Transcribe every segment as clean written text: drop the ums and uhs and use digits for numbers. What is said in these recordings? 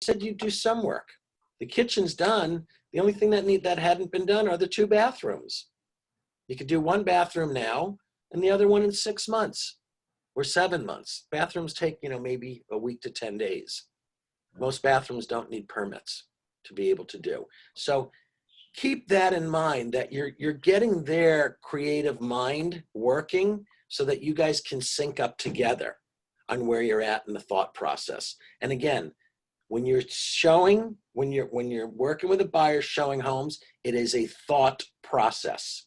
said you'd do some work. The kitchen's done. The only thing that hadn't been done are the 2 bathrooms. You could do 1 bathroom now and the other one in 6 months or 7 months. Bathrooms take, maybe a week to 10 days. Most bathrooms don't need permits to be able to do. So keep that in mind, that you're getting their creative mind working so that you guys can sync up together on where you're at in the thought process. And again, when you're working with a buyer showing homes, it is a thought process,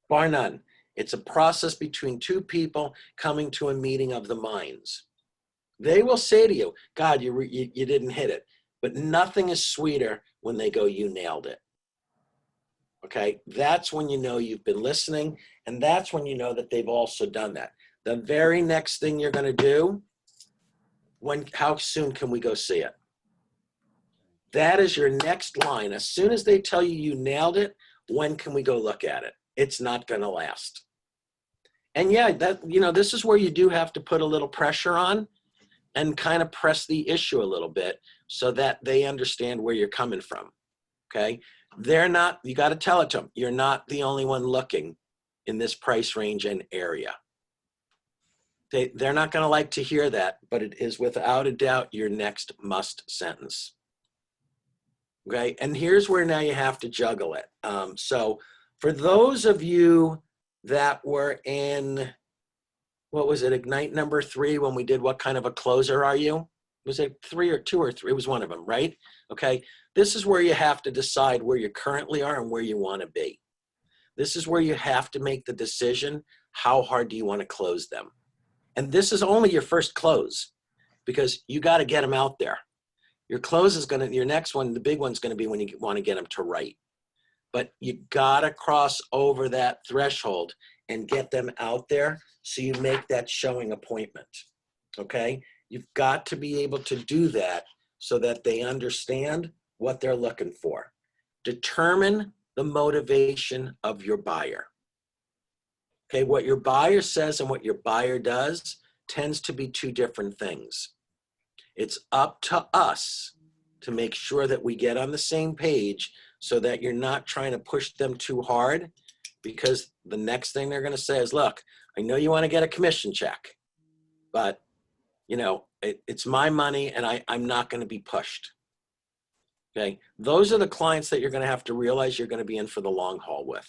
bar none. It's a process between 2 people coming to a meeting of the minds. They will say to you, God, you didn't hit it. But nothing is sweeter when they go, you nailed it. Okay, that's when you know you've been listening, and that's when you know that they've also done that. The very next thing you're going to do, how soon can we go see it? That is your next line. As soon as they tell you nailed it, when can we go look at it? It's not going to last. And yeah, this is where you do have to put a little pressure on and kind of press the issue a little bit so that they understand where you're coming from. Okay, you got to tell it to them, you're not the only one looking in this price range and area. They're not going to like to hear that, but it is without a doubt your next must sentence. Okay, and here's where now you have to juggle it. So for those of you that were in, what was it, Ignite number 3, when we did what kind of a closer are you? Was it 3 or 2 or 3? It was one of them, right? Okay, this is where you have to decide where you currently are and where you want to be. This is where you have to make the decision, how hard do you want to close them? And this is only your first close, because you got to get them out there. Your close is your next one, the big one's going to be when you want to get them to write. But you got to cross over that threshold and get them out there so you make that showing appointment, okay? You've got to be able to do that so that they understand what they're looking for. Determine the motivation of your buyer. Okay, what your buyer says and what your buyer does tends to be 2 different things. It's up to us to make sure that we get on the same page so that you're not trying to push them too hard, because the next thing they're going to say is, look, I know you want to get a commission check, but it's my money and I'm not going to be pushed. Okay, those are the clients that you're going to have to realize you're going to be in for the long haul with,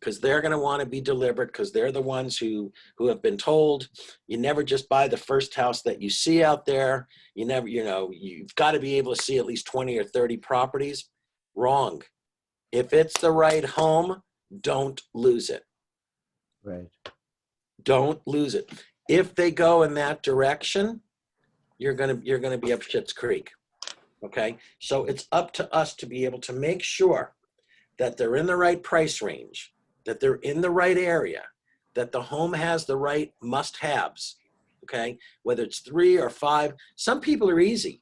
because they're going to want to be deliberate, because they're the ones who have been told you never just buy the first house that you see out there. You never, you've got to be able to see at least 20 or 30 properties. Wrong. If it's the right home, don't lose it. Right. Don't lose it. If they go in that direction, you're gonna be up Schitt's Creek. Okay, so it's up to us to be able to make sure that they're in the right price range, that they're in the right area, that the home has the right must-haves. Okay, whether it's 3 or 5. Some people are easy.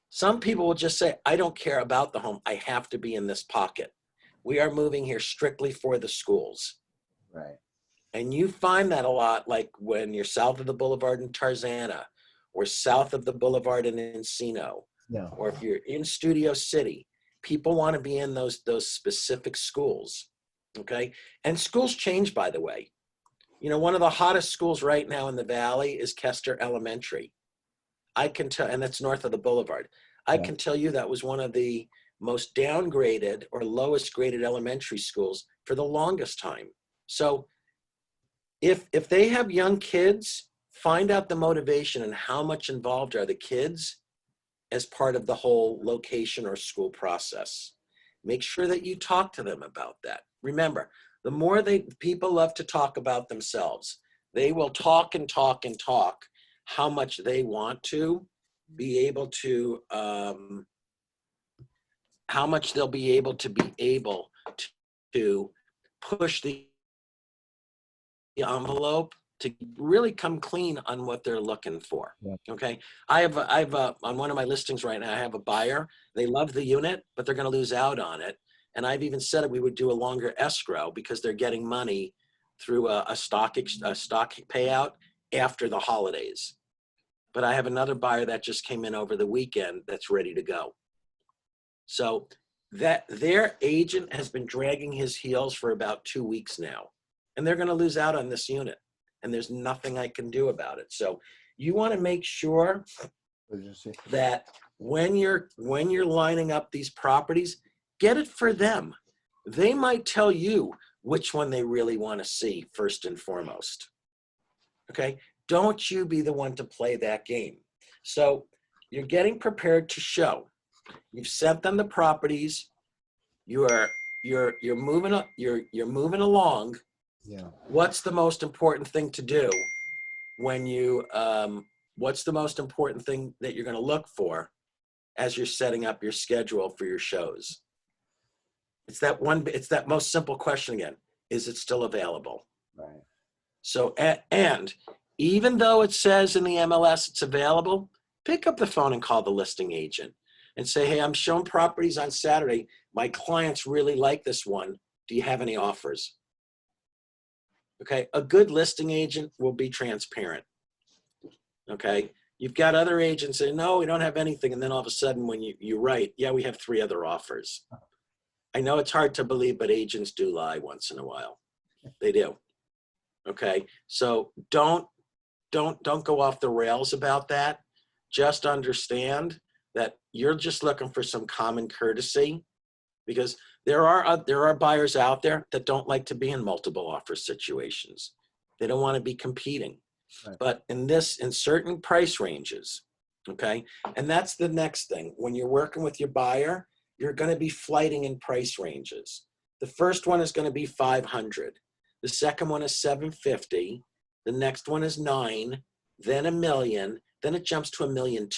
Some people will just say, I don't care about the home. I have to be in this pocket. We are moving here strictly for the schools. Right. And you find that a lot, like when you're south of the boulevard in Tarzana, or south of the boulevard in Encino, or if you're in Studio City, people want to be in those specific schools. Okay, and schools change, by the way. One of the hottest schools right now in the Valley is Kester Elementary. I can tell, and that's north of the boulevard. I can tell you that was one of the most downgraded or lowest graded elementary schools for the longest time. So if they have young kids, find out the motivation and how much involved are the kids as part of the whole location or school process. Make sure that you talk to them about that. Remember, the more people love to talk about themselves, they will talk and talk and talk how much they want to be able to, how much they'll be able to push the envelope to really come clean on what they're looking for. Yeah. Okay, I have on one of my listings right now, I have a buyer. They love the unit, but they're going to lose out on it. And I've even said that we would do a longer escrow because they're getting money through a stock payout after the holidays. but I have another buyer that just came in over the weekend that's ready to go. So that their agent has been dragging his heels for about 2 weeks now, and they're going to lose out on this unit, and there's nothing I can do about it. So you want to make sure What did you say? that when you're lining up these properties, get it for them. They might tell you which one they really want to see first and foremost. Okay? Don't you be the one to play that game. So you're getting prepared to show. You've sent them the properties. You're moving along. Yeah. What's the most important thing to do when you what's the most important thing that you're going to look for as you're setting up your schedule for your shows? It's that most simple question again. Is it still available? Right. So, and even though it says in the MLS it's available, pick up the phone and call the listing agent and say, hey, I'm showing properties on Saturday. My clients really like this one. Do you have any offers? Okay, a good listing agent will be transparent. Okay, you've got other agents saying, no, we don't have anything. And then all of a sudden when you write, yeah, we have 3 other offers. I know it's hard to believe, but agents do lie once in a while. They do. Okay, so don't go off the rails about that. Just understand that you're just looking for some common courtesy, because there are buyers out there that don't like to be in multiple offer situations. They don't want to be competing. Right. But in certain price ranges, okay, and that's the next thing. When you're working with your buyer, you're going to be flighting in price ranges. The first one is going to be 500. The second one is 750. The next one is 9, then 1 million, then it jumps to 1.2 million.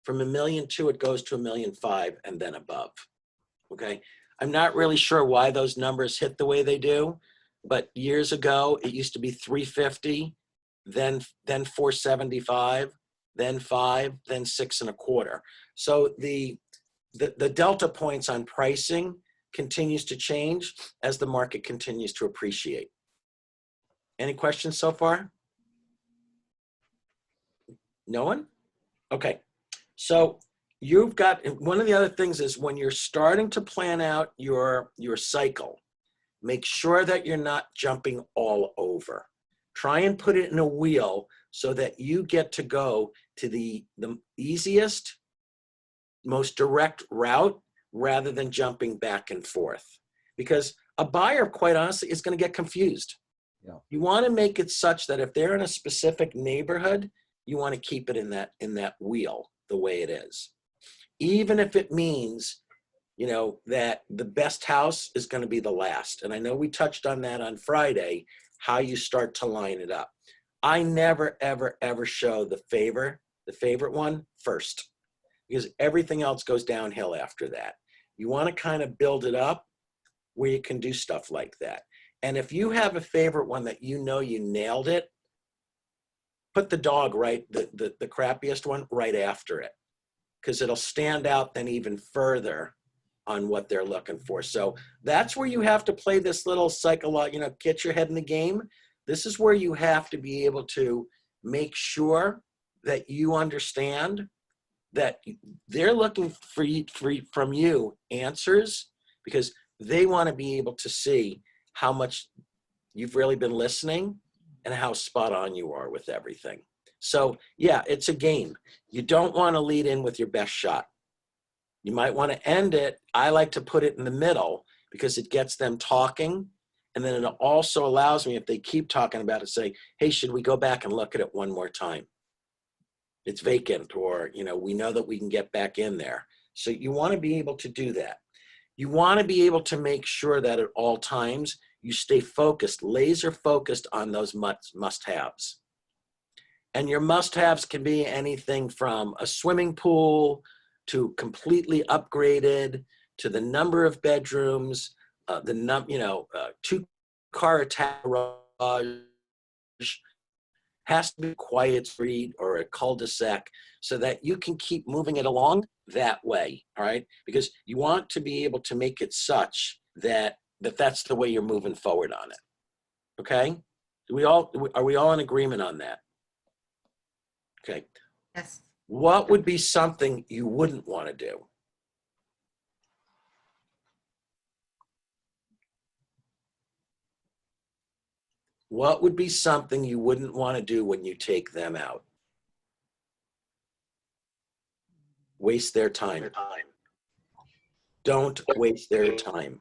From 1.2 million, it goes to 1.5 million and then above. Okay, I'm not really sure why those numbers hit the way they do, but years ago it used to be 350, then 475, then 5, then 6.25. So the delta points on pricing continues to change as the market continues to appreciate. Any questions so far? No one? Okay. So you've got, one of the other things is when you're starting to plan out your cycle, make sure that you're not jumping all over. Try and put it in a wheel so that you get to go to the easiest, most direct route rather than jumping back and forth. Because a buyer, quite honestly, is going to get confused. Yeah. You want to make it such that if they're in a specific neighborhood, you want to keep it in that wheel the way it is. Even if it means, that the best house is going to be the last. And I know we touched on that on Friday, how you start to line it up. I never, ever, ever show the favorite one first, because everything else goes downhill after that. You want to kind of build it up where you can do stuff like that. And if you have a favorite one that you nailed it, put the dog the crappiest one right after it, because it'll stand out then even further on what they're looking for. So that's where you have to play this little psychological, get your head in the game. This is where you have to be able to make sure that you understand that they're looking from you answers, because they want to be able to see how much you've really been listening and how spot on you are with everything. So yeah, it's a game. You don't want to lead in with your best shot. You might want to end it. I like to put it in the middle because it gets them talking. And then it also allows me, if they keep talking about it, say, hey, should we go back and look at it one more time? It's vacant, or, we know that we can get back in there. So you want to be able to do that. You want to be able to make sure that at all times you stay focused, laser focused on those must-haves. And your must-haves can be anything from a swimming pool to completely upgraded, to the number of bedrooms, 2-car attached garage, has to be a quiet street or a cul-de-sac, so that you can keep moving it along that way, all right? Because you want to be able to make it such that that's the way you're moving forward on it, okay? Are we all in agreement on that? Okay. Yes. What would be something you wouldn't want to do? What would be something you wouldn't want to do when you take them out? Waste their time. Don't waste their time.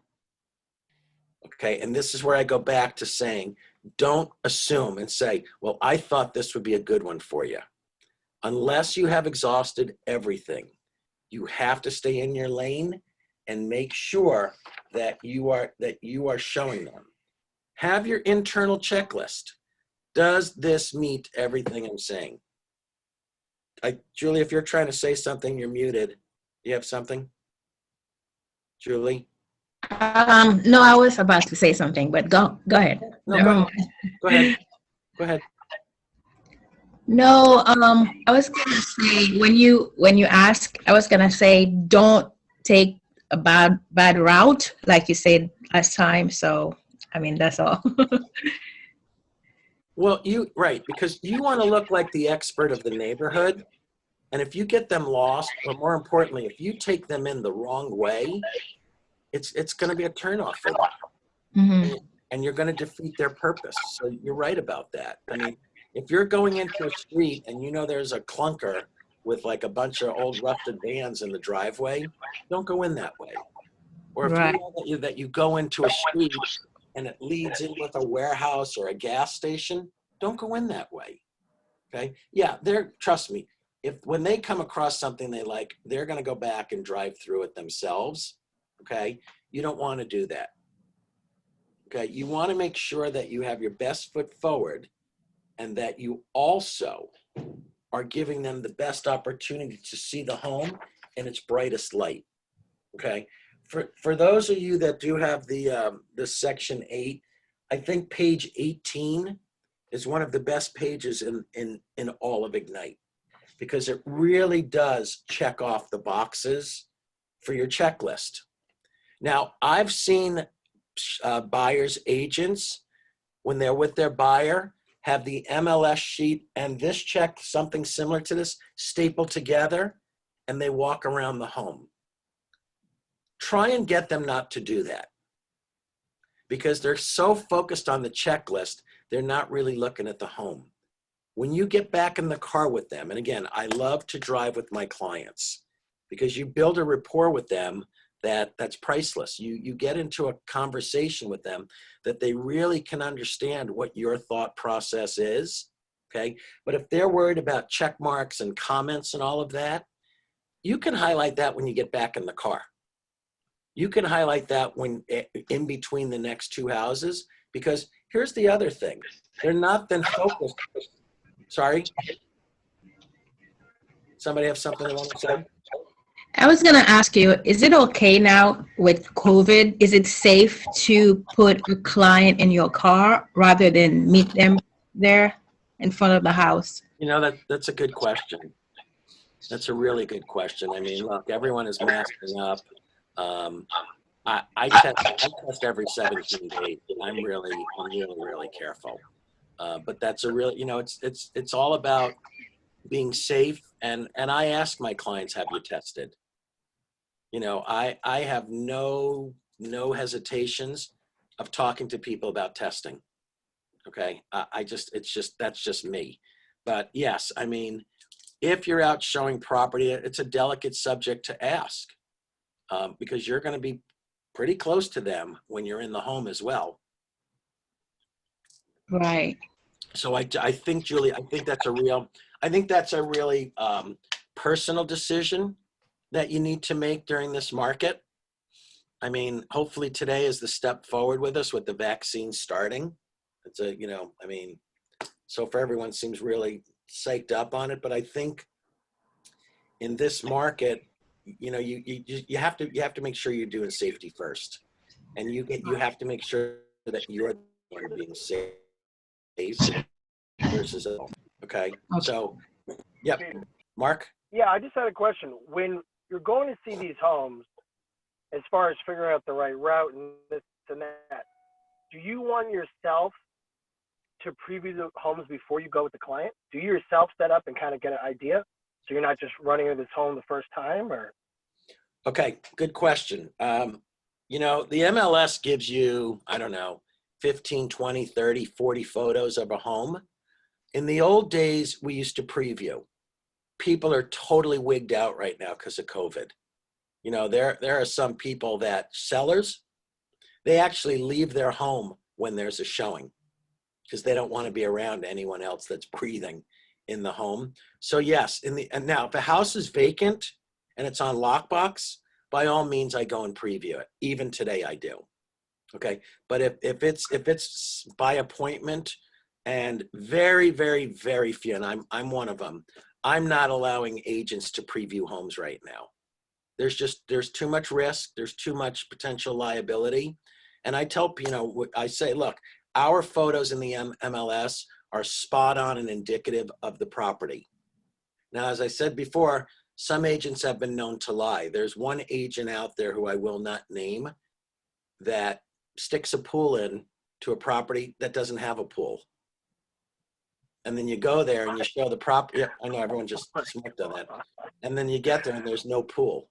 Okay, and this is where I go back to saying, don't assume and say, well, I thought this would be a good one for you. Unless you have exhausted everything, you have to stay in your lane and make sure that you are showing them. Have your internal checklist. Does this meet everything I'm saying? Julie, if you're trying to say something, you're muted. You have something? Julie? No, I was about to say something, but go ahead. No, Never go ahead. mind. Go ahead. Go ahead. No, I was gonna say when you ask, I was gonna say don't take a bad route, like you said last time. So I mean that's all. Well, right, because you want to look like the expert of the neighborhood. And if you get them lost, or more importantly, if you take them in the wrong way, it's going to be a turnoff for them. Mhm. And you're going to defeat their purpose. So you're right about that. I mean, if you're going into a street and you know there's a clunker with like a bunch of old rusted vans in the driveway, don't go in that way. Or if Right. you know that you go into a street and it leads in with a warehouse or a gas station, don't go in that way. Okay? Yeah, trust me, when they come across something they like, they're going to go back and drive through it themselves. Okay? You don't want to do that. Okay? You want to make sure that you have your best foot forward and that you also are giving them the best opportunity to see the home in its brightest light. Okay? For those of you that do have the section 8, I think page 18 is one of the best pages in all of Ignite, because it really does check off the boxes for your checklist. Now, I've seen buyers agents, when they're with their buyer, have the MLS sheet and this check, something similar to this, stapled together, and they walk around the home. Try and get them not to do that, because they're so focused on the checklist, they're not really looking at the home. When you get back in the car with them, and again, I love to drive with my clients because you build a rapport with them that's priceless. You get into a conversation with them that they really can understand what your thought process is, okay? But if they're worried about check marks and comments and all of that, you can highlight that when you get back in the car. You can highlight that when in between the next two houses, because here's the other thing. They're not then focused. Sorry? Somebody have something they want to say? I was gonna ask you, is it okay now with COVID? Is it safe to put a client in your car rather than meet them there in front of the house? You know, that's a good question. That's a really good question. I mean, look, everyone is masking up. I test every 17 days. I'm really careful. But that's a real, it's all about being safe. And I ask my clients, have you tested? I have no hesitations of talking to people about testing. Okay. That's just me. But yes, I mean, if you're out showing property, it's a delicate subject to ask, because you're going to be pretty close to them when you're in the home as well. Right. So I think, Julie, I think that's a really personal decision that you need to make during this market. I mean, hopefully today is the step forward with us with the vaccine starting. So far everyone seems really psyched up on it, but I think in this market, you have to make sure you're doing safety first, and you have to make sure that you're being safe versus okay. So, yep, Mark. Yeah, I just had a question. When you're going to see these homes, as far as figuring out the right route and this and that, do you want yourself to preview the homes before you go with the client? Do you yourself set up and kind of get an idea? So you're not just running into this home the first time, or? Okay, good question. You know, the MLS gives you, I don't know, 15, 20, 30, 40 photos of a home. In the old days, we used to preview. People are totally wigged out right now because of COVID. You know, there are some people that sellers, they actually leave their home when there's a showing because they don't want to be around anyone else that's breathing in the home. So yes, and now if a house is vacant and it's on lockbox, by all means, I go and preview it. Even today, I do. Okay, but if it's by appointment, and very, very, very few, and I'm one of them, I'm not allowing agents to preview homes right now. There's too much risk. There's too much potential liability. And I tell, you know, I say, look, our photos in the MLS are spot on and indicative of the property. Now, as I said before, some agents have been known to lie. There's one agent out there who I will not name that sticks a pool in to a property that doesn't have a pool. And then you go there and you show the property. Yeah, I know everyone just smoked on that. And then you get there and there's no pool.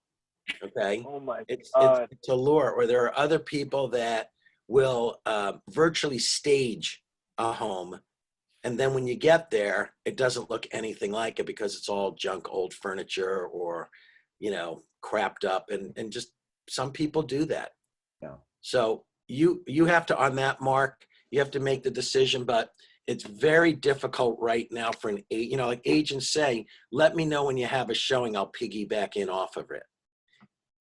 Okay. Oh my It's God. a lure. Or there are other people that will virtually stage a home. And then when you get there, it doesn't look anything like it because it's all junk, old furniture, or, you know, crapped up. And just some people do that. Yeah. So you have to, on that, Mark, you have to make the decision, but it's very difficult right now for you know, like agents say, let me know when you have a showing, I'll piggyback in off of it.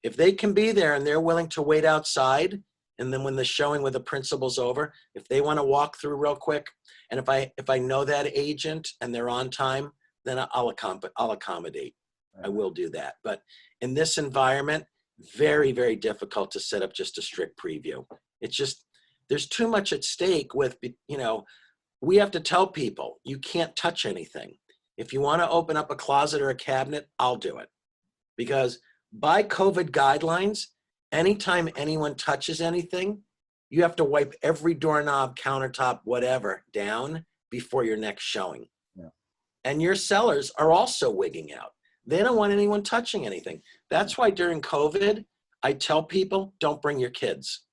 If they can be there and they're willing to wait outside, and then when the showing with the principal's over, if they want to walk through real quick, and if I know that agent and they're on time, then I'll accommodate. Right. I will do that. But in this environment, very, very difficult to set up just a strict preview. It's just, there's too much at stake with, you know, we have to tell people you can't touch anything. If you want to open up a closet or a cabinet, I'll do it. Because by COVID guidelines, anytime anyone touches anything, you have to wipe every doorknob, countertop, whatever down before your next showing. Yeah. And your sellers are also wigging out. They don't want anyone touching anything. That's why during COVID, I tell people, don't bring your kids.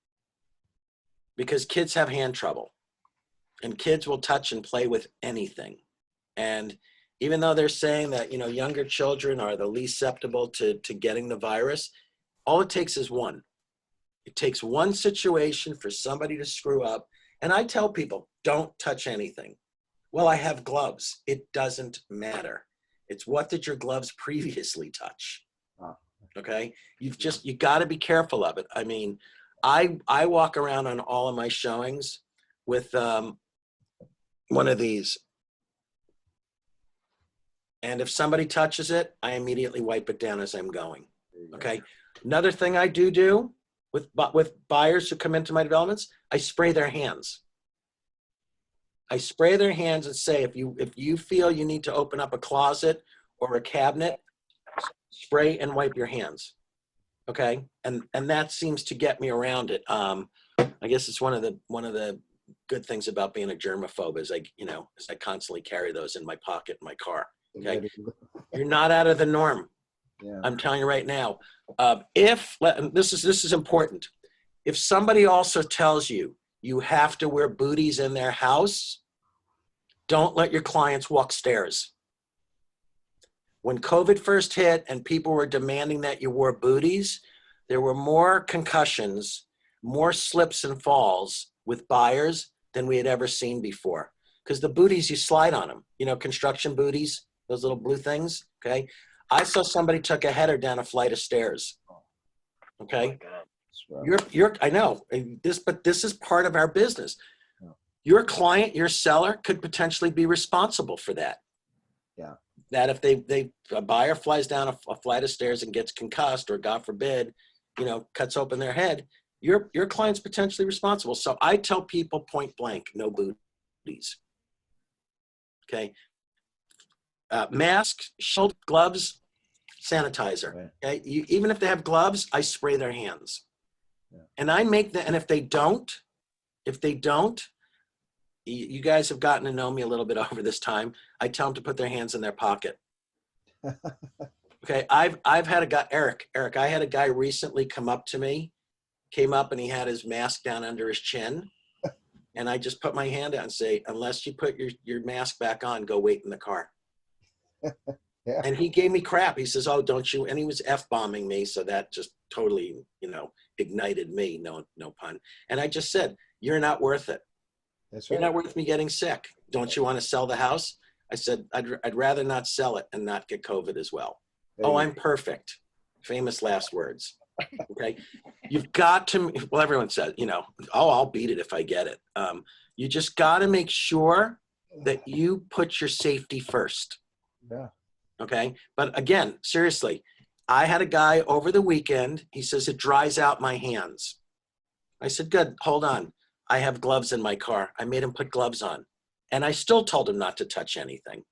Because kids have hand trouble. And kids will touch and play with anything. And even though they're saying that, you know, younger children are the least susceptible to getting the virus, all it takes is one. It takes one situation for somebody to screw up. And I tell people, don't touch anything. Well, I have gloves. It doesn't matter. It's what did your gloves previously touch? Okay? You got to be careful of it. I mean, I walk around on all of my showings with one of these. And if somebody touches it, I immediately wipe it down as I'm going. Okay. Another thing I do with buyers who come into my developments, I spray their hands. I spray their hands and say, if you feel you need to open up a closet or a cabinet, spray and wipe your hands. Okay. And that seems to get me around it. I guess it's one of the good things about being a germaphobe is I constantly carry those in my pocket in my car. Okay. You're not out of the norm. Yeah. I'm telling you right now. This is important. If somebody also tells you you have to wear booties in their house, don't let your clients walk stairs. When COVID first hit and people were demanding that you wore booties, there were more concussions, more slips and falls with buyers than we had ever seen before. Because the booties, you slide on them, you know, construction booties, those little blue things, okay? I saw somebody took a header down a flight of stairs, okay? I know, but this is part of our business. Yeah. Your client, your seller could potentially be responsible for that. Yeah. That if a buyer flies down a flight of stairs and gets concussed, or God forbid, you know, cuts open their head, your client's potentially responsible. So I tell people point blank, no booties. Okay. Mask, shield, gloves, sanitizer. Right. Okay. Even if they have gloves, I spray their hands. Yeah. And I make that. And if they don't, you guys have gotten to know me a little bit over this time. I tell them to put their hands in their pocket. Okay, I've had a guy, Eric, I had a guy recently come up to me, came up and he had his mask down under his chin. And I just put my hand out and say, unless you put your mask back on, go wait in the car. Yeah. And he gave me crap. He says, oh, don't you? And he was F-bombing me. So that just totally, ignited me, no pun. And I just said, you're not worth it. That's You're right. not worth me getting sick. Don't you want to sell the house? I said, I'd rather not sell it and not get COVID as well. There Oh, you I'm perfect. Famous last words. Okay. You've got to, well, everyone says, oh, I'll beat it if I get it. You just got to make sure that you put your safety first. Yeah. Okay. But again, seriously, I had a guy over the weekend. He says, it dries out my hands. I said, good, hold on. I have gloves in my car. I made him put gloves on. And I still told him not to touch anything.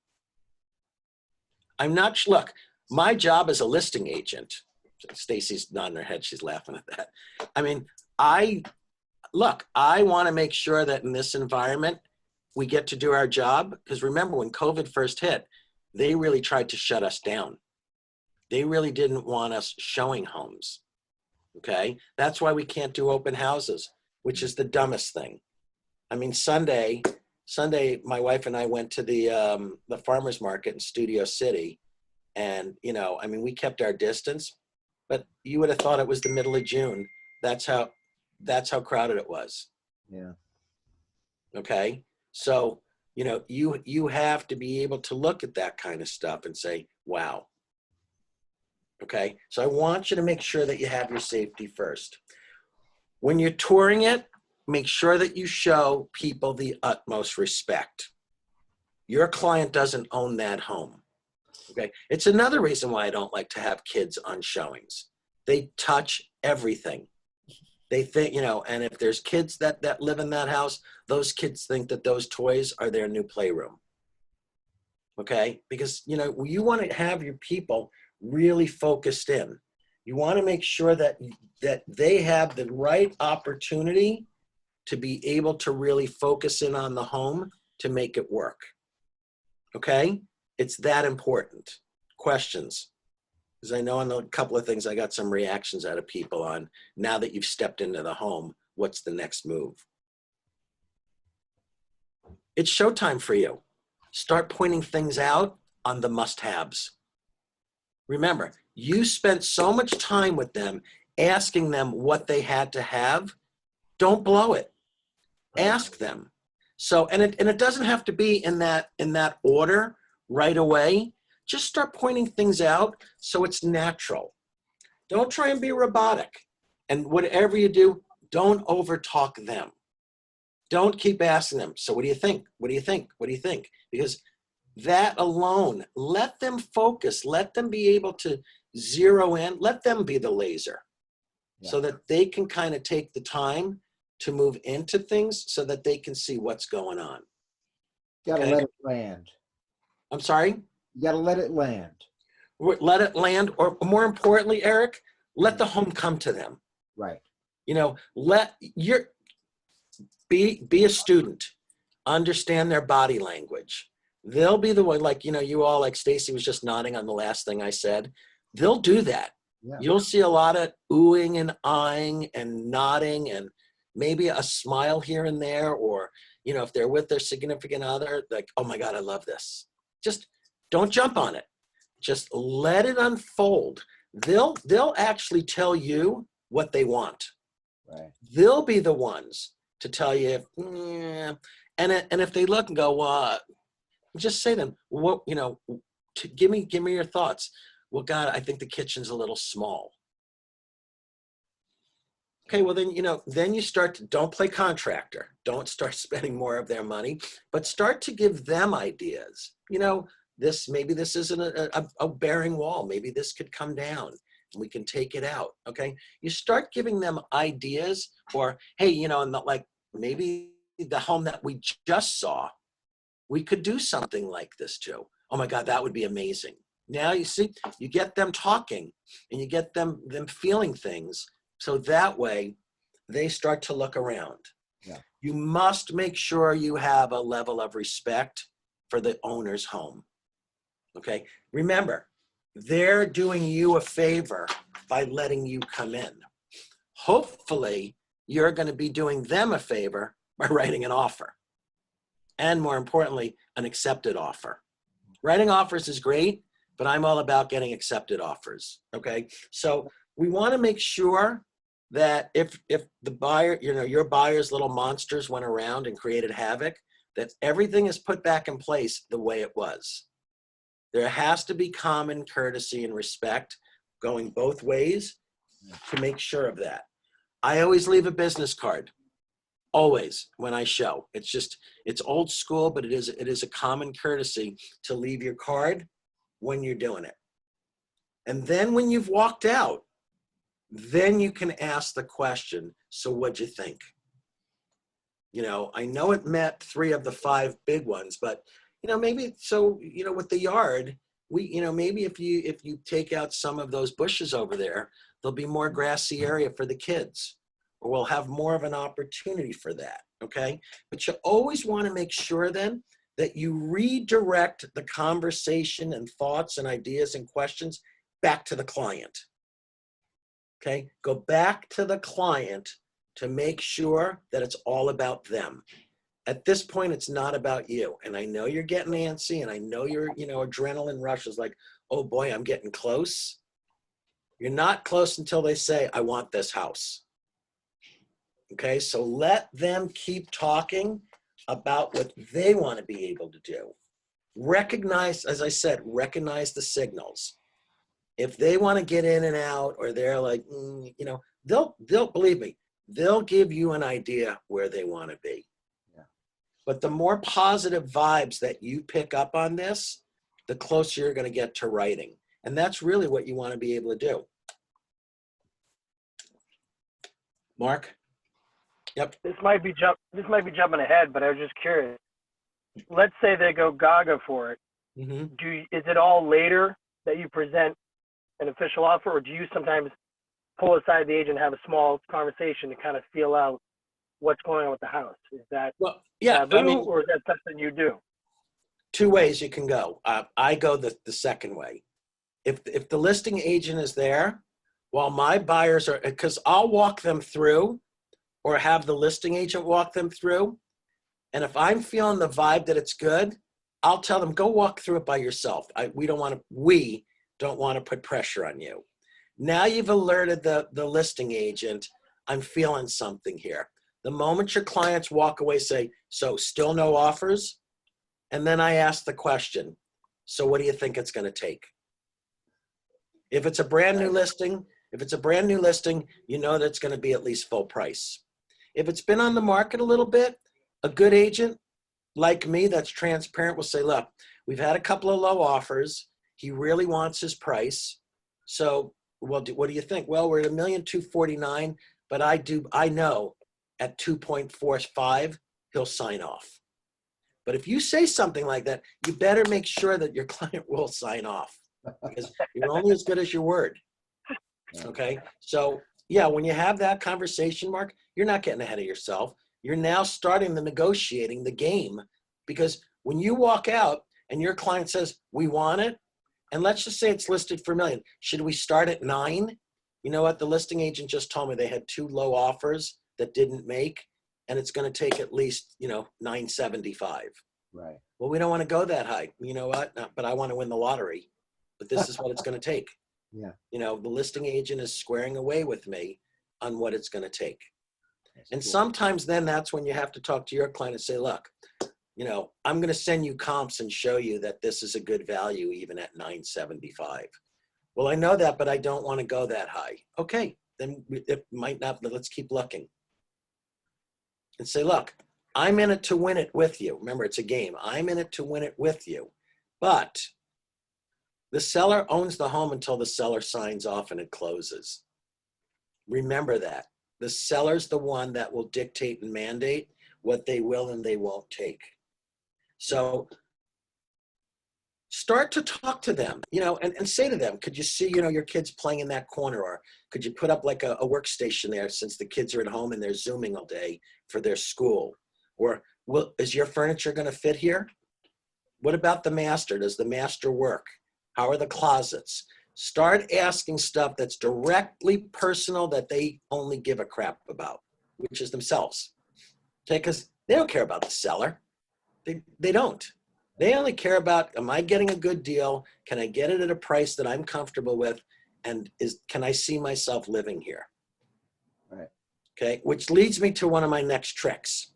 Look, my job as a listing agent, Stacy's nodding her head. She's laughing at that. I mean, I want to make sure that in this environment, we get to do our job. Because remember, when COVID first hit, they really tried to shut us down. They really didn't want us showing homes. Okay. That's why we can't do open houses, which is the dumbest thing. I mean, Sunday, my wife and I went to the farmer's market in Studio City. And, we kept our distance, but you would have thought it was the middle of June. That's how crowded it was. Yeah. Okay. So, you have to be able to look at that kind of stuff and say, wow. Okay. So I want you to make sure that you have your safety first. When you're touring it, make sure that you show people the utmost respect. Your client doesn't own that home. Okay. It's another reason why I don't like to have kids on showings. They touch everything. They think, and if there's kids that live in that house, those kids think that those toys are their new playroom. Okay. Because, you want to have your people really focused in. You want to make sure that they have the right opportunity to be able to really focus in on the home to make it work. Okay. It's that important. Questions? Because I know on a couple of things, I got some reactions out of people on now that you've stepped into the home, what's the next move? It's showtime for you. Start pointing things out on the must-haves. Remember, you spent so much time with them asking them what they had to have. Don't blow it. Ask them. So, and it doesn't have to be in that order right away. Just start pointing things out so it's natural. Don't try and be robotic. And whatever you do, don't overtalk them. Don't keep asking them, so what do you think? What do you think? What do you think? Because that alone, let them focus. Let them be able to zero in. Let them be the laser so that they can kind of take the time to move into things so that they can see what's going on. Gotta Okay. let it land. I'm sorry? You gotta let it land. Let it land, or more importantly, Eric, let the home come to them. Right. Be a student, understand their body language. They'll be the one, you all, like Stacy was just nodding on the last thing I said. They'll do that. Yeah. You'll see a lot of oohing and eyeing and nodding and maybe a smile here and there, or, if they're with their significant other, like, oh my God, I love this. Just don't jump on it. Just let it unfold. They'll actually tell you what they want. Right. They'll be the ones to tell you, and if they look and go, just say to them, what, give me your thoughts. Well, God, I think the kitchen's a little small. Okay, well then you start to, don't play contractor. Don't start spending more of their money, but start to give them ideas. Maybe this isn't a bearing wall. Maybe this could come down and we can take it out. Okay, you start giving them ideas, or hey, maybe the home that we just saw, we could do something like this too. Oh my God, that would be amazing. Now you see, you get them talking and you get them feeling things. So that way they start to look around. Yeah. You must make sure you have a level of respect for the owner's home. Okay? Remember, they're doing you a favor by letting you come in. Hopefully, you're going to be doing them a favor by writing an offer. And more importantly, an accepted offer. Writing offers is great, but I'm all about getting accepted offers. Okay? So we want to make sure that if the buyer, your buyer's little monsters went around and created havoc, that everything is put back in place the way it was. There has to be common courtesy and respect going both ways to make sure of that. I always leave a business card, always, when I show. It's old school, but it is a common courtesy to leave your card when you're doing it. And then when you've walked out, then you can ask the question, so what'd you think? I know it met 3 of the 5 big ones, but maybe with the yard, maybe if you take out some of those bushes over there, there'll be more grassy area for the kids, or we'll have more of an opportunity for that. Okay. But you always want to make sure then that you redirect the conversation and thoughts and ideas and questions back to the client. Okay. Go back to the client to make sure that it's all about them. At this point, it's not about you. And I know you're getting antsy, and I know your adrenaline rush is like, oh boy, I'm getting close. You're not close until they say, I want this house. Okay, so let them keep talking about what they want to be able to do. Recognize, as I said, recognize the signals. If they want to get in and out, or they're like, they'll believe me, they'll give you an idea where they want to be. Yeah. But the more positive vibes that you pick up on this, the closer you're going to get to writing. And that's really what you want to be able to do. Mark? Yep. This might be jumping ahead, but I was just curious. Let's say they go gaga for it. Mm-hmm. Is it all later that you present an official offer, or do you sometimes pull aside the agent and have a small conversation to kind of feel out what's going on with the house? Is that taboo, or is that something you do? 2 ways you can go. I go the second way. If the listing agent is there, while my buyers are, because I'll walk them through, or have the listing agent walk them through. And if I'm feeling the vibe that it's good, I'll tell them, go walk through it by yourself. We don't want to put pressure on you. Now you've alerted the listing agent, I'm feeling something here. The moment your clients walk away, say, so still no offers? And then I ask the question, so what do you think it's going to take? If it's a brand new listing, you know that it's going to be at least full price. If it's been on the market a little bit, a good agent like me that's transparent will say, look, we've had a couple of low offers. He really wants his price. So what do you think? Well, we're at $1,249,000, but I know at 2.45, he'll sign off. But if you say something like that, you better make sure that your client will sign off, because you're only as good as your word. Okay. So yeah, when you have that conversation, Mark, you're not getting ahead of yourself. You're now starting the negotiating the game, because when you walk out and your client says, we want it, and let's just say it's listed for $1 million. Should we start at 9? You know what? The listing agent just told me they had 2 low offers that didn't make, and it's going to take at least, $975. Right. Well, we don't want to go that high. You know what? No, but I want to win the lottery. But this is what it's going to take. Yeah. The listing agent is squaring away with me on what it's going to take. That's And cool. sometimes then that's when you have to talk to your client and say, look, I'm going to send you comps and show you that this is a good value even at $975. Well, I know that, but I don't want to go that high. Okay, then it might not, but let's keep looking. And say, look, I'm in it to win it with you. Remember, it's a game. I'm in it to win it with you. But the seller owns the home until the seller signs off and it closes. Remember that. The seller's the one that will dictate and mandate what they will and they won't take. So start to talk to them, and say to them, could you see, your kids playing in that corner? Or could you put up like a workstation there, since the kids are at home and they're Zooming all day for their school? Or is your furniture going to fit here? What about the master? Does the master work? How are the closets? Start asking stuff that's directly personal, that they only give a crap about, which is themselves. Okay, because they don't care about the seller. They don't. They only care about, am I getting a good deal? Can I get it at a price that I'm comfortable with? And can I see myself living here? Right. Okay, which leads me to one of my next tricks.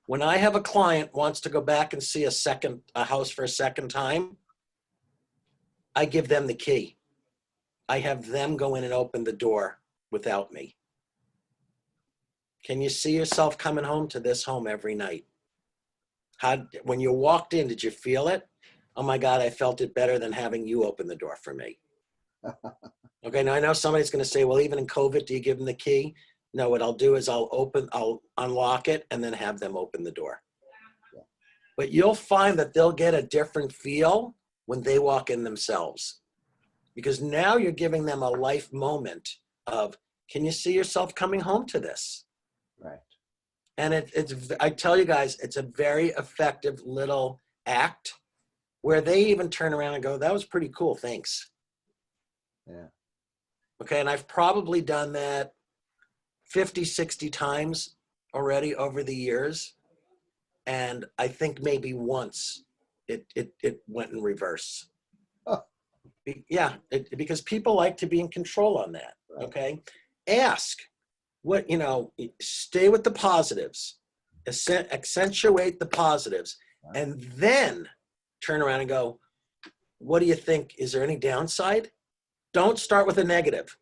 When I have a client wants to go back and see a house for a second time, I give them the key. I have them go in and open the door without me. Can you see yourself coming home to this home every night? When you walked in, did you feel it? Oh my God, I felt it better than having you open the door for me. Okay, now I know somebody's going to say, well, even in COVID, do you give them the key? No, what I'll do is I'll unlock it and then have them open the door. But you'll find that they'll get a different feel when they walk in themselves. Because now you're giving them a life moment of, can you see yourself coming home to this? Right. And I tell you guys, it's a very effective little act where they even turn around and go, that was pretty cool, thanks. Yeah. Okay, and I've probably done that 50, 60 times already over the years. And I think maybe once it went in reverse. Oh. Yeah, because people like to be in control on that, Right. okay? Ask. Stay with the positives, accentuate the positives, and then turn around and go, what do you think? Is there any downside? Don't start with a negative.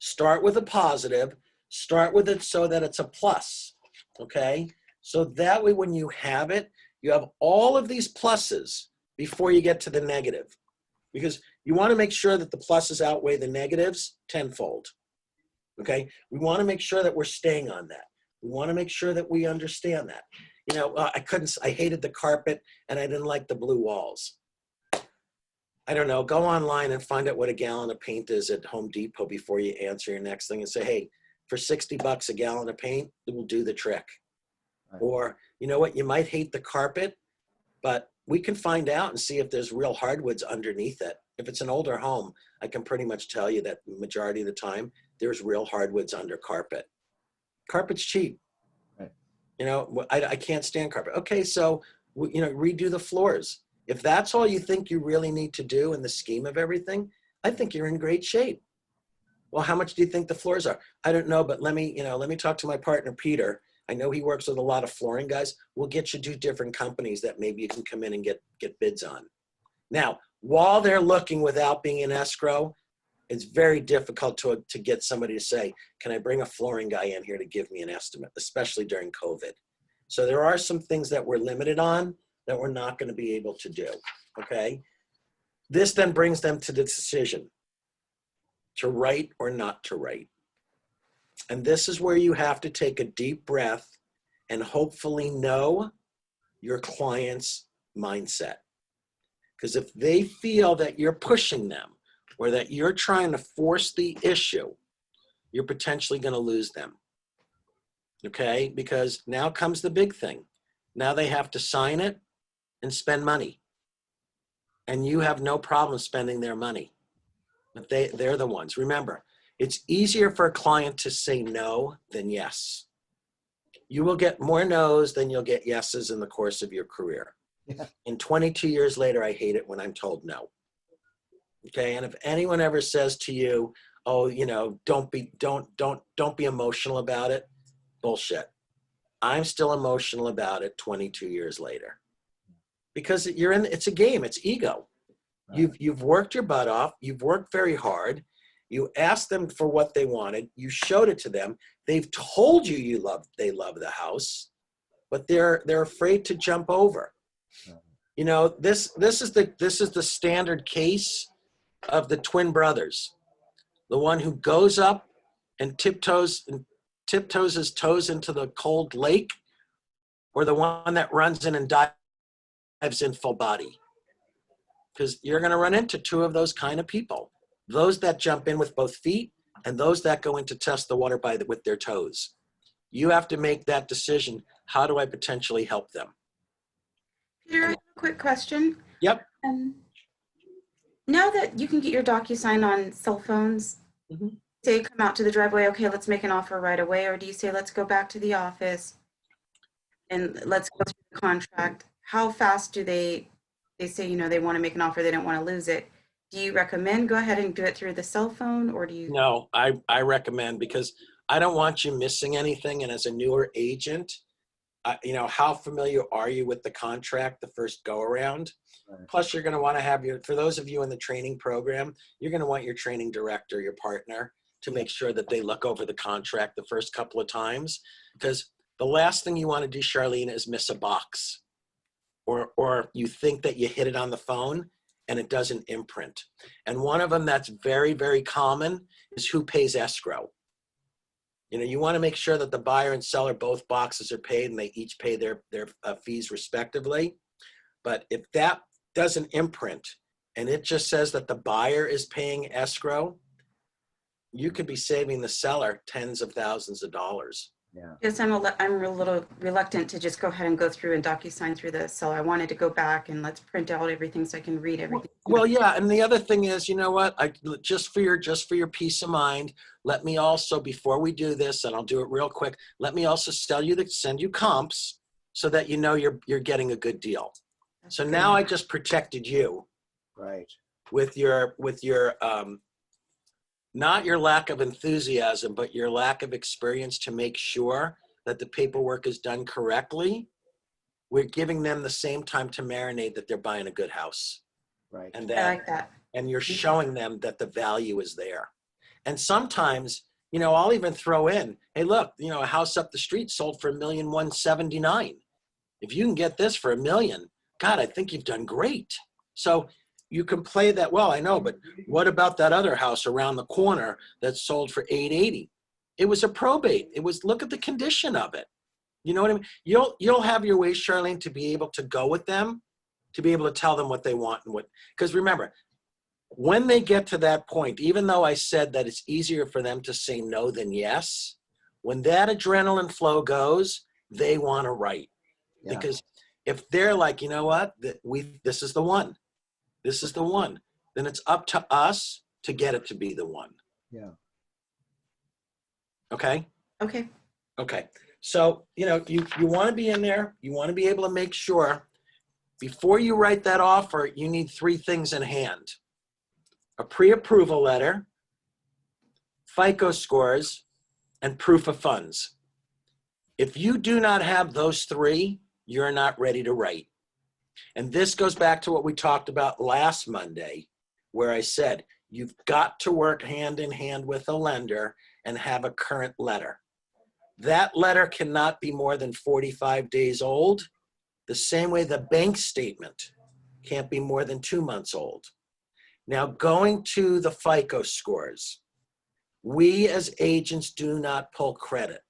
Start with a positive. Start with it so that it's a plus, okay? So that way when you have it, you have all of these pluses before you get to the negative. Because you want to make sure that the pluses outweigh the negatives tenfold. Okay, we want to make sure that we're staying on that. We want to make sure that we understand that. I hated the carpet and I didn't like the blue walls. I don't know, go online and find out what a gallon of paint is at Home Depot before you answer your next thing and say, hey, for $60 a gallon of paint, it will do the trick. Right. Or, you know what, you might hate the carpet, but we can find out and see if there's real hardwoods underneath it. If it's an older home, I can pretty much tell you that the majority of the time, there's real hardwoods under carpet. Carpet's cheap. Right. I can't stand carpet. Okay, so, redo the floors. If that's all you think you really need to do in the scheme of everything, I think you're in great shape. Well, how much do you think the floors are? I don't know, but let me talk to my partner, Peter. I know he works with a lot of flooring guys. We'll get you 2 different companies that maybe you can come in and get bids on. Now, while they're looking without being in escrow, it's very difficult to get somebody to say, can I bring a flooring guy in here to give me an estimate, especially during COVID. So there are some things that we're limited on that we're not going to be able to do, okay? This then brings them to the decision to write or not to write. And this is where you have to take a deep breath and hopefully know your client's mindset. Because if they feel that you're pushing them or that you're trying to force the issue, you're potentially going to lose them. Okay? Because now comes the big thing. Now they have to sign it and spend money. And you have no problem spending their money. But they're the ones. Remember, it's easier for a client to say no than yes. You will get more no's than you'll get yeses in the course of your career. Yeah. And 22 years later, I hate it when I'm told no. Okay, and if anyone ever says to you, "Oh, don't be emotional about it," bullshit. I'm still emotional about it 22 years later, because it's a game. It's ego. Right. You've worked your butt off. You've worked very hard. You asked them for what they wanted. You showed it to them. They've told you they love the house, but they're afraid to jump over. This is the standard case of the twin brothers. The one who goes up and tiptoes his toes into the cold lake, or the one that runs in and dives in full body. because you're going to run into two of those kind of people. Those that jump in with both feet and those that go in to test the water with their toes. You have to make that decision. How do I potentially help them? Peter, I have a quick question. Yep. Now that you can get your DocuSign on cell phones, Mhm. say come out to the driveway, okay, let's make an offer right away, or do you say let's go back to the office and let's go through the contract? How fast do they say, they want to make an offer, they don't want to lose it? Do you recommend go ahead and do it through the cell phone, or do you? No, I recommend, because I don't want you missing anything. And as a newer agent, how familiar are you with the contract the first go around? Right. Plus, you're going to want to have for those of you in the training program, you're going to want your training director, your partner, to make sure that they look over the contract the first couple of times, because the last thing you want to do, Charlene, is miss a box, or you think that you hit it on the phone and it doesn't imprint. And one of them that's very, very common is who pays escrow. You want to make sure that the buyer and seller, both boxes are paid and they each pay their fees respectively. But if that doesn't imprint and it just says that the buyer is paying escrow, you could be saving the seller tens of thousands of dollars. Yeah. Yes, I'm a little reluctant to just go ahead and go through and DocuSign through this. So I wanted to go back and let's print out everything so I can read everything. Well, yeah, and the other thing is, you know what? Just for your peace of mind, let me also, before we do this, and I'll do it real quick, let me also send you comps so that you're getting a good deal. So now I just protected you Right. with your not your lack of enthusiasm, but your lack of experience to make sure that the paperwork is done correctly. We're giving them the same time to marinate that they're buying a good house. Right. And I like that. and you're showing them that the value is there. And sometimes, I'll even throw in, hey, look, a house up the street sold for $1,179,000. If you can get this for $1 million, God, I think you've done great. So you can play that. Well, I know, but what about that other house around the corner that sold for $880,000? It was a probate. Look at the condition of it. You know what I mean? You'll have your ways, Charlene, to be able to go with them, to be able to tell them what they want because remember, when they get to that point, even though I said that it's easier for them to say no than yes, when that adrenaline flow goes, they want to write. Yeah. Because if they're like, you know what, this is the one. This is the one. Then it's up to us to get it to be the one. Yeah. Okay? Okay. Okay. So, you want to be in there. You want to be able to make sure before you write that offer, you need 3 things in hand. A pre-approval letter, FICO scores, and proof of funds. If you do not have those 3, you're not ready to write. And this goes back to what we talked about last Monday, where I said, you've got to work hand in hand with a lender and have a current letter. That letter cannot be more than 45 days old, the same way the bank statement can't be more than 2 months old. Now, going to the FICO scores, we as agents do not pull credit,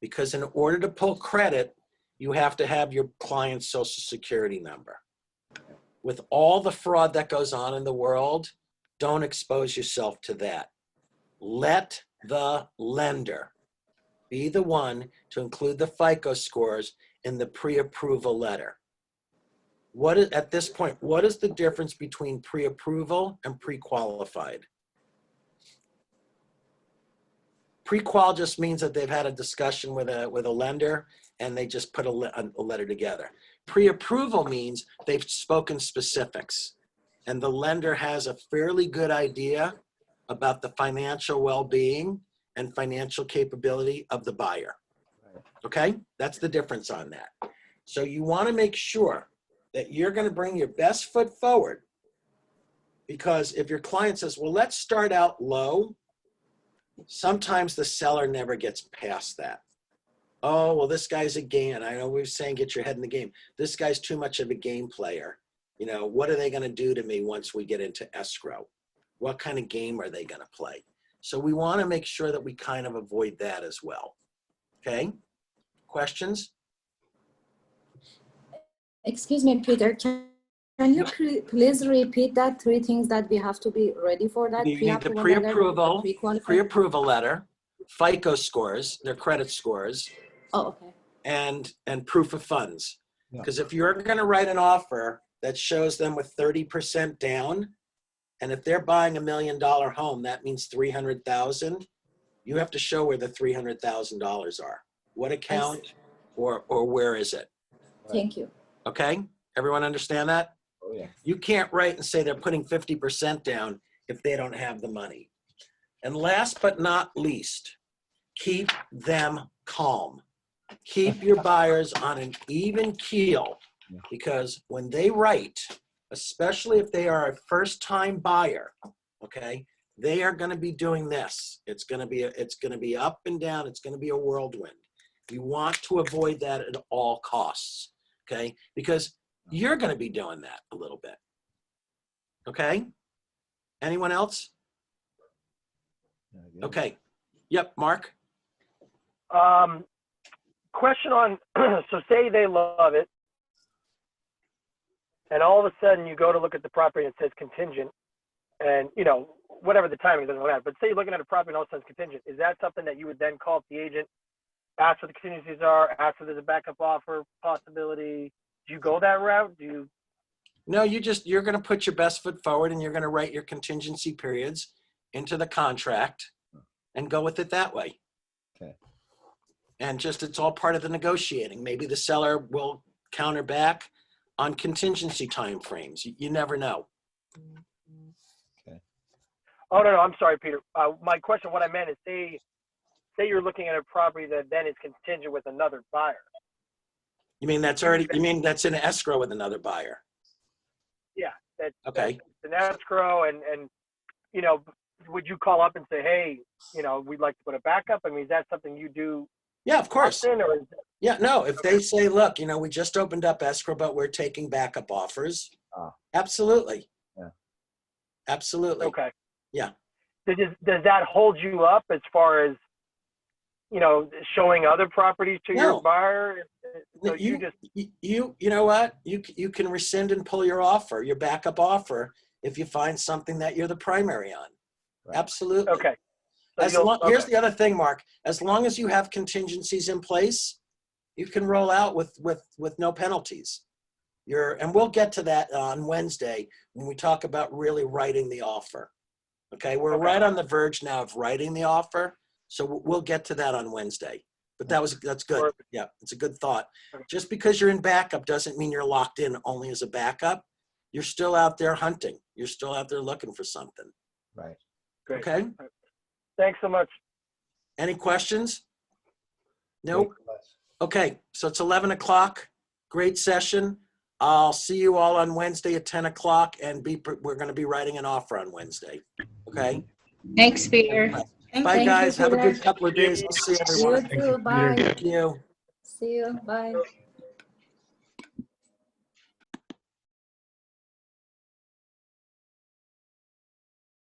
because in order to pull credit, you have to have your client's social security number. With all the fraud that goes on in the world, don't expose yourself to that. Let the lender be the one to include the FICO scores in the pre-approval letter. At this point, what is the difference between pre-approval and pre-qualified? Pre-qual just means that they've had a discussion with a lender and they just put a letter together. Pre-approval means they've spoken specifics and the lender has a fairly good idea about the financial well-being and financial capability of the buyer. Okay? That's the difference on that. So you want to make sure that you're going to bring your best foot forward, because if your client says, well, let's start out low, sometimes the seller never gets past that. Oh, well, this guy's a game. And I know we were saying get your head in the game. This guy's too much of a game player. What are they going to do to me once we get into escrow? What kind of game are they going to play? So we want to make sure that we kind of avoid that as well. Okay? Questions? Excuse me, Peter, can Can you please repeat that three things that we have to be ready for that? You need the Pre-approval letter, pre-approval, pre-qualified? pre-approval letter, FICO scores, their credit scores, Oh, okay. and proof of funds. Yeah. Because if you're going to write an offer that shows them with 30% down, and if they're buying $1 million home, that means 300,000. You have to show where the $300,000 are. What account or where is it? Thank you. Okay, everyone understand that? Oh, yeah. You can't write and say they're putting 50% down if they don't have the money. And last but not least, keep them calm. Keep your buyers on an even keel, because when they write, especially if they are a first-time buyer, okay, they are going to be doing this. It's going to be up and down. It's going to be a whirlwind. You want to avoid that at all costs, okay? Because you're going to be doing that a little bit. Okay? Anyone else? Okay. Yep, Mark. Question on, so say they love it, and all of a sudden you go to look at the property and it says contingent, and you know, whatever the timing doesn't matter, but say you're looking at a property and all of a sudden it's contingent, is that something that you would then call up the agent, ask what the contingencies are, ask if there's a backup offer possibility? Do you go that route? Do you? No, you're going to put your best foot forward, and you're going to write your contingency periods into the contract and go with it that way. Okay. And just, it's all part of the negotiating. Maybe the seller will counter back on contingency timeframes. You never know. Oh, no, I'm sorry, Peter. My question, what I meant is say you're looking at a property that then is contingent with another buyer. You mean that's in escrow with another buyer? Yeah. Okay. That's an escrow, and you know, would you call up and say, hey, you know, we'd like to put a backup? I mean, is that something you do? Yeah, of course. Often, or is it? Yeah, no, if they say, look, you know, we just opened up escrow, but we're taking backup offers. Absolutely. Yeah. Absolutely. Okay. Yeah. Does that hold you up as far as, you know, showing other properties to No. your buyer? So you know what? You can rescind and pull your offer, your backup offer, if you find something that you're the primary on. Right. Absolutely. Okay. So Here's the other thing, Mark. As long as you have contingencies in place, you can roll out with no penalties. And we'll get to that on Wednesday when we talk about really writing the offer. Okay, we're right on the verge now of writing the offer, so we'll get to that on Wednesday. But that's good. Perfect. Yeah, it's a good thought. Okay. Just because you're in backup doesn't mean you're locked in only as a backup. You're still out there hunting. You're still out there looking for something. Right. Great. Okay. Thanks so much. Any questions? Nope. Okay, so it's 11 o'clock. Great session. I'll see you all on Wednesday at 10 o'clock, and we're going to be writing an offer on Wednesday. Okay. Thanks, Peter. Bye, you, guys. Have a Peter. good couple of days. We'll see You everyone. too. Bye. Thank you. See you. Bye.